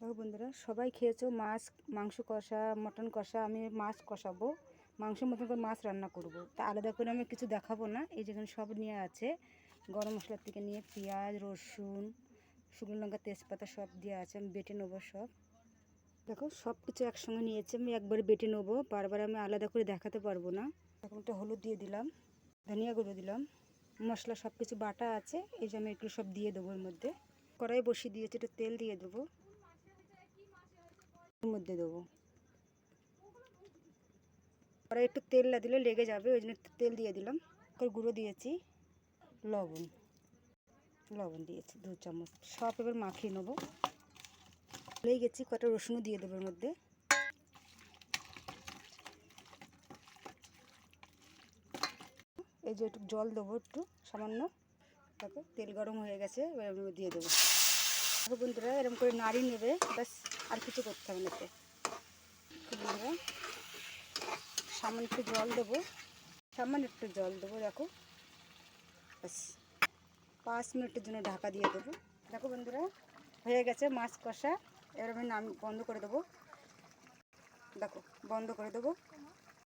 দেখো বন্ধুরা, সবাই খেয়েছো মাছ, মাংস কষা, মটন কষা। আমি মাছ কষাবো, মাংসের মতন করে মাছ রান্না করব। তা আলাদা করে আমি কিছু দেখাবো না। এই যেখানে সব নিয়ে আছে, গরম মশলার থেকে নিয়ে পেঁয়াজ, রসুন, শুকনো লঙ্কা, তেজপাতা সব দিয়ে আছে। আমি বেটে নেবো সব। দেখো সব কিছু একসঙ্গে নিয়েছি, আমি একবারে বেটে নেবো। বারবার আমি আলাদা করে দেখাতে পারবো না। এখন একটা হলুদ দিয়ে দিলাম, ধনিয়া গুঁড়ো দিলাম, মশলা সব কিছু বাটা আছে। এই যে আমি এগুলো সব দিয়ে দেবো এর মধ্যে। কড়াই বসিয়ে দিয়েছি, একটু তেল দিয়ে দেবো, এর মধ্যে দেবো। কড়াই একটু তেল না দিলে লেগে যাবে, ওই জন্য একটু তেল দিয়ে দিলাম। গুঁড়ো দিয়েছি, লবণ লবণ দিয়েছি 2 চামচ। সব এবার মাখিয়ে নেবো। ভুলেই গেছি, কটা রসুনও দিয়ে দেবো এর মধ্যে। এই যে একটু জল দেবো, একটু সামান্য। তারপর তেল গরম হয়ে গেছে, এবার আমি দিয়ে দেবো। দেখো বন্ধুরা, এরকম করে নাড়ি নেবে, ব্যাস। আর কিছু করতে হবে না। বন্ধুরা, সামান্য একটু জল দেবো, সামান্য একটু জল দেবো। দেখো, ব্যাস 5 মিনিটের জন্য ঢাকা দিয়ে দেবো। দেখো বন্ধুরা, হয়ে গেছে মাছ কষা। এবার আমি বন্ধ করে দেবো। দেখো, বন্ধ করে দেবো।